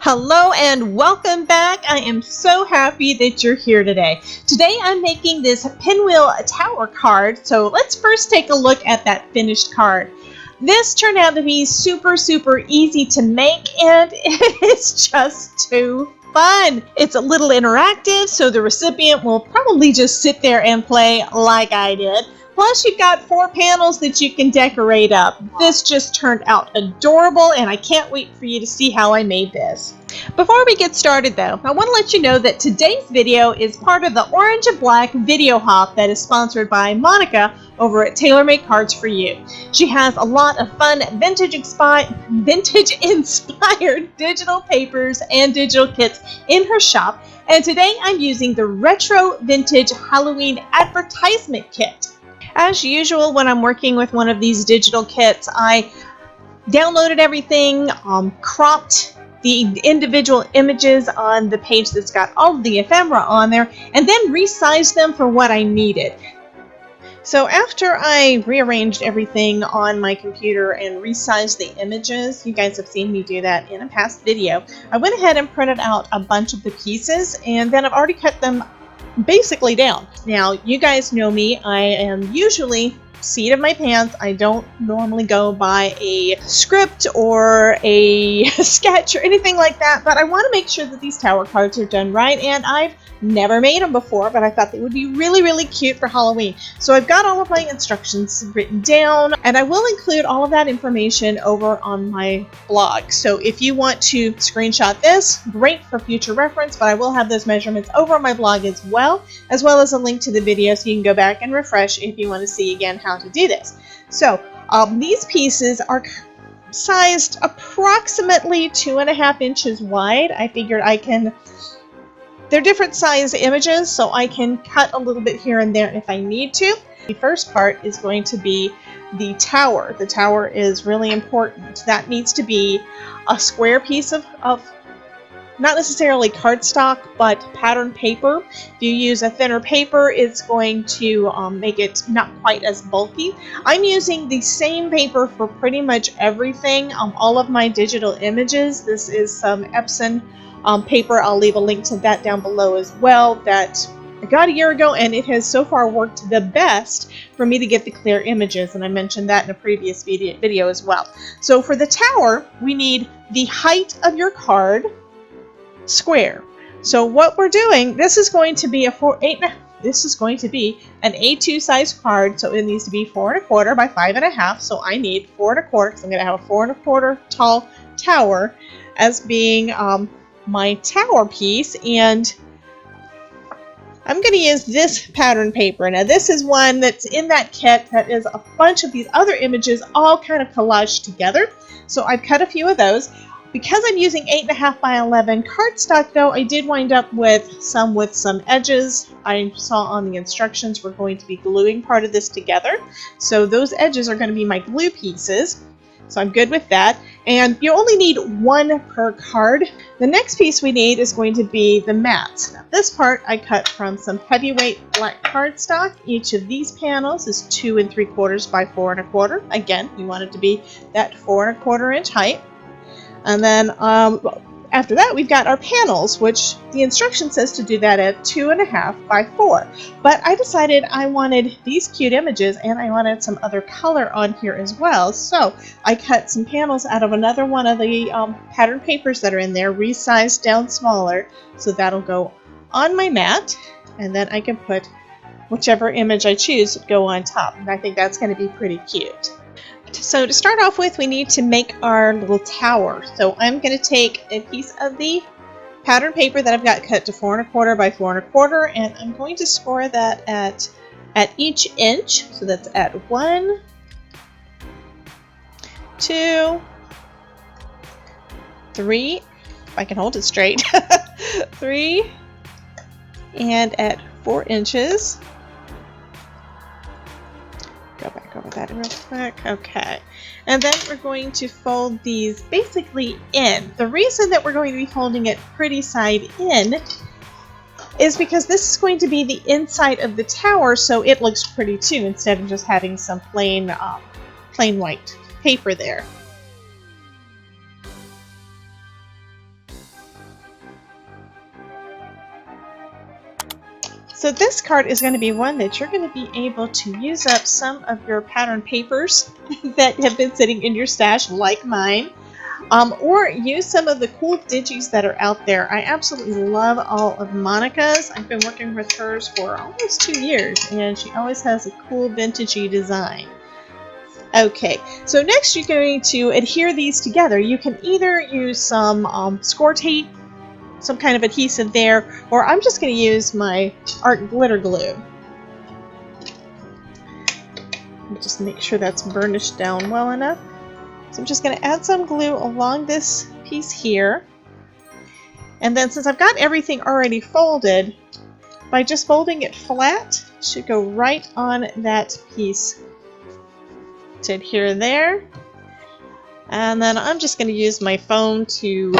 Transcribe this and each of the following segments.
Hello and welcome back. I am so happy that you're here today. Today I'm making this Pinwheel Tower card, so let's first take a look at that finished card. This turned out to be super easy to make, and it is just too fun. It's a little interactive, so the recipient will probably just sit there and play like I did. Plus, you've got 4 panels that you can decorate up. This just turned out adorable, and I can't wait for you to see how I made this. Before we get started, though, I want to let you know that today's video is part of the Orange and Black video hop that is sponsored by Monica over at Tailor Made Cards for You. She has a lot of fun vintage-inspired digital papers and digital kits in her shop, and today I'm using the Retro Vintage Halloween Advertisement Kit. As usual, when I'm working with one of these digital kits, I downloaded everything, cropped the individual images on the page that's got all of the ephemera on there, and then resized them for what I needed. So after I rearranged everything on my computer and resized the images, you guys have seen me do that in a past video, I went ahead and printed out a bunch of the pieces, and then I've already cut them basically down. Now, you guys know me, I am usually seat of my pants. I don't normally go by a script or a sketch or anything like that, but I want to make sure that these tower cards are done right, and I've never made them before, but I thought they would be really cute for Halloween. So I've got all of my instructions written down, and I will include all of that information over on my blog. So if you want to screenshot this, great for future reference, but I will have those measurements over on my blog as well as a link to the video so you can go back and refresh if you want to see again how to do this. So these pieces are sized approximately 2.5 inches wide. I figured they're different size images, so I can cut a little bit here and there if I need to. The first part is going to be the tower. The tower is really important. That needs to be a square piece of not necessarily cardstock, but pattern paper. If you use a thinner paper, it's going to make it not quite as bulky. I'm using the same paper for pretty much everything. All of my digital images. This is some Epson paper. I'll leave a link to that down below as well, that I got a year ago, and it has so far worked the best for me to get the clear images, and I mentioned that in a previous video as well. So for the tower, we need the height of your card square. So what we're doing, this is going to be this is going to be an A2 size card, so it needs to be 4 1/4 by 5 1/2. So I need 4 1/4 because I'm going to have a 4 1/4 tall tower as being my tower piece, and I'm going to use this pattern paper. Now this is one that's in that kit that is a bunch of these other images all kind of collaged together. So I've cut a few of those. Because I'm using 8.5 by 11 cardstock, though, I did wind up with some edges. I saw on the instructions we're going to be gluing part of this together. So those edges are going to be my glue pieces. So I'm good with that. And you only need 1 per card. The next piece we need is going to be the mats. Now this part I cut from some heavyweight black cardstock. Each of these panels is 2 3/4 by 4 1/4. Again, we want it to be that 4 1/4 inch height. And then after that, we've got our panels, which the instruction says to do that at 2.5 by 4. But I decided I wanted these cute images, and I wanted some other color on here as well. So I cut some panels out of another one of the pattern papers that are in there, resized down smaller, so that'll go on my mat, and then I can put whichever image I choose to go on top. And I think that's going to be pretty cute. So to start off with, we need to make our little tower. So I'm going to take a piece of the pattern paper that I've got cut to 4 1/4 by 4 1/4, and I'm going to score that at each inch. So that's at 1, 2, 3, if I can hold it straight, 3, and at 4 inches. Go back over that real quick. Okay. And then we're going to fold these basically in. The reason that we're going to be folding it pretty side in is because this is going to be the inside of the tower, so it looks pretty too, instead of just having some plain white paper there. So this card is going to be one that you're going to be able to use up some of your pattern papers that have been sitting in your stash, like mine, or use some of the cool digis that are out there. I absolutely love all of Monica's. I've been working with hers for almost 2 years, and she always has a cool vintagey design. Okay, so next you're going to adhere these together. You can either use some score tape, some kind of adhesive there, or I'm just going to use my art glitter glue. Just make sure that's burnished down well enough. So I'm just going to add some glue along this piece here. And then since I've got everything already folded, by just folding it flat, it should go right on that piece to adhere there. And then I'm just going to use my phone to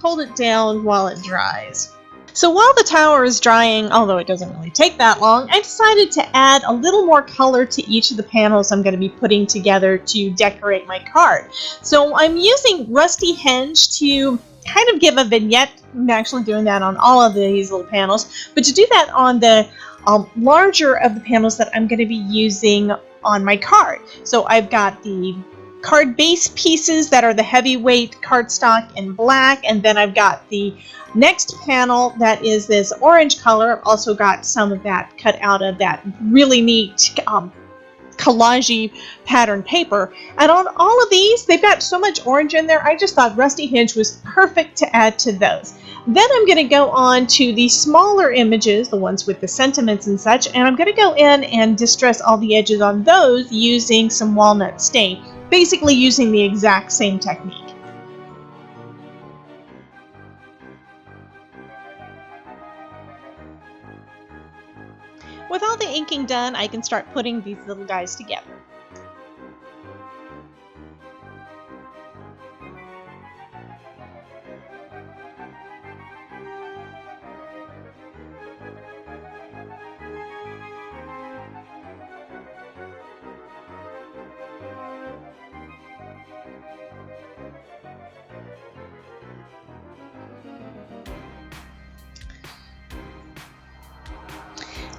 hold it down while it dries. So while the tower is drying, although it doesn't really take that long, I decided to add a little more color to each of the panels I'm going to be putting together to decorate my card. So I'm using Rusty Henge to kind of give a vignette. I'm actually doing that on all of these little panels, but to do that on the larger of the panels that I'm going to be using on my card. So I've got the card base pieces that are the heavyweight cardstock in black, and then I've got the next panel that is this orange color. I've also got some of that cut out of that really neat collage pattern paper. And on all of these, they've got so much orange in there, I just thought Rusty Henge was perfect to add to those. Then I'm going to go on to the smaller images, the ones with the sentiments and such, and I'm going to go in and distress all the edges on those using some walnut stain, basically using the exact same technique. With all the inking done, I can start putting these little guys together.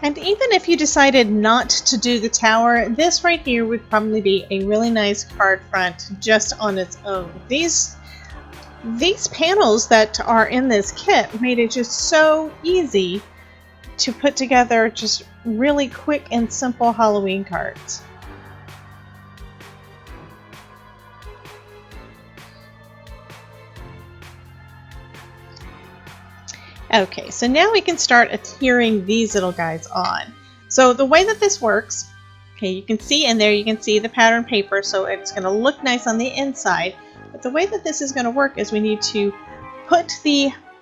And even if you decided not to do the tower, this right here would probably be a really nice card front just on its own. These panels that are in this kit made it just so easy to put together just really quick and simple Halloween cards. Okay, so now we can start adhering these little guys on. So the way that this works, okay, you can see in there, you can see the pattern paper, so it's going to look nice on the inside. But the way that this is going to work is we need to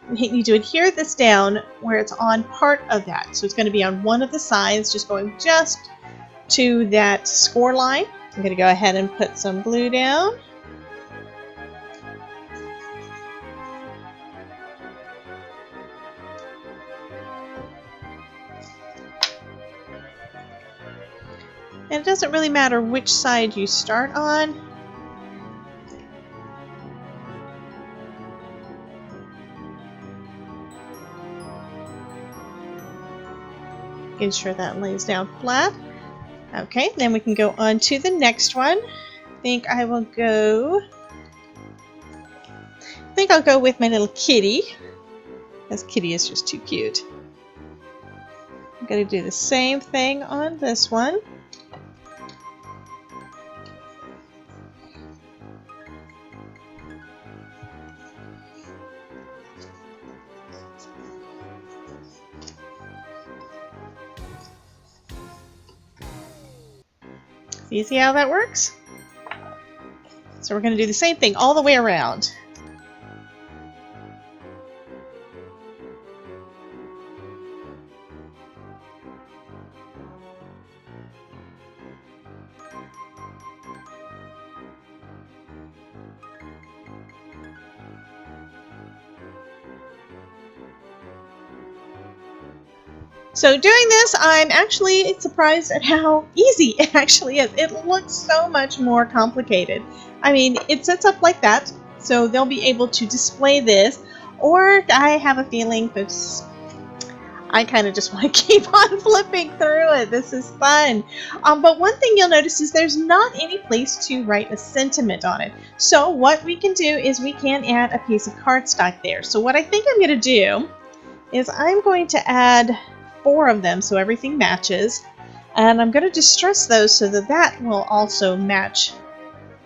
adhere this down where it's on part of that. So it's going to be on one of the sides, just going just to that score line. I'm going to go ahead and put some glue down. And it doesn't really matter which side you start on. Making sure that lays down flat. Okay, then we can go on to the next one. I think I'll go with my little kitty. This kitty is just too cute. I'm going to do the same thing on this one. You see how that works? So we're going to do the same thing all the way around. So doing this, I'm actually surprised at how easy it actually is. It looks so much more complicated. I mean, it sets up like that, so they'll be able to display this, or I have a feeling that I kind of just want to keep on flipping through it. This is fun. But one thing you'll notice is there's not any place to write a sentiment on it. So what we can do is we can add a piece of cardstock there. So what I think I'm going to do is I'm going to add 4 of them so everything matches. And I'm going to distress those so that that will also match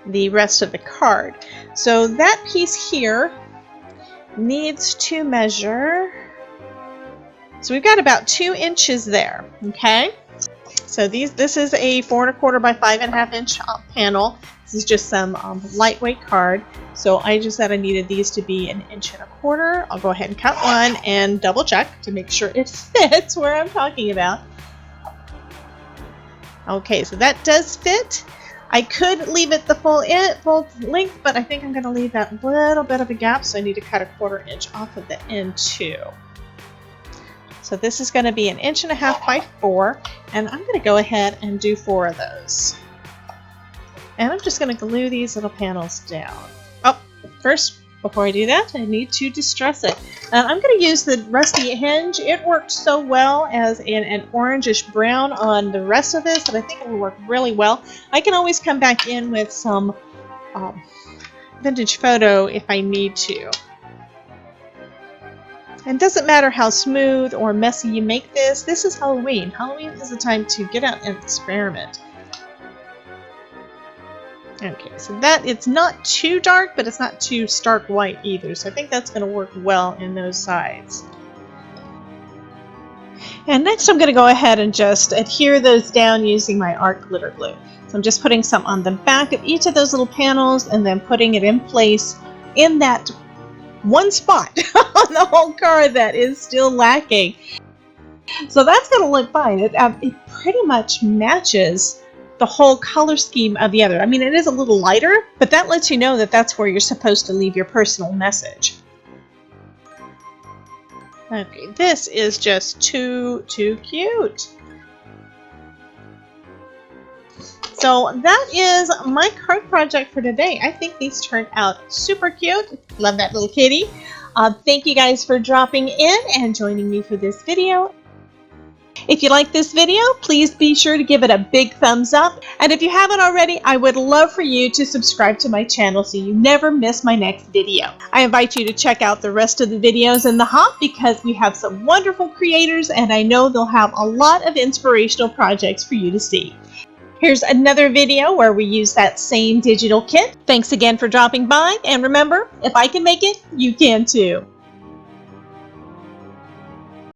the rest of the card. So that piece here needs to measure... So we've got about 2 inches there, okay? So this is a 4 1/4 by 5 1/2 inch panel. This is just some lightweight card. So I just said I needed these to be 1 1/4 inches. I'll go ahead and cut one and double check to make sure it fits where I'm talking about. Okay, so that does fit. I could leave it the full length, but I think I'm going to leave that little bit of a gap, so I need to cut 1/4 inch off of the end too. So this is going to be 1 1/2 inches by 4, and I'm going to go ahead and do 4 of those. And I'm just going to glue these little panels down. Oh, first, before I do that, I need to distress it. And I'm going to use the rusty hinge. It worked so well as an orangish brown on the rest of this that I think it will work really well. I can always come back in with some vintage photo if I need to. And it doesn't matter how smooth or messy you make this. This is Halloween. Halloween is the time to get out and experiment. Okay, so that it's not too dark, but it's not too stark white either. So I think that's going to work well in those sides. And next I'm going to go ahead and just adhere those down using my art glitter glue. So I'm just putting some on the back of each of those little panels and then putting it in place in that one spot on the whole card that is still lacking. So that's going to look fine. It pretty much matches the whole color scheme of the other. I mean, it is a little lighter, but that lets you know that that's where you're supposed to leave your personal message. Okay, this is just too cute. So that is my card project for today. I think these turned out super cute. Love that little kitty. Thank you guys for dropping in and joining me for this video. If you like this video, please be sure to give it a big thumbs up. And if you haven't already, I would love for you to subscribe to my channel so you never miss my next video. I invite you to check out the rest of the videos in the hop because we have some wonderful creators and I know they'll have a lot of inspirational projects for you to see. Here's another video where we use that same digital kit. Thanks again for dropping by, and remember, if I can make it, you can too.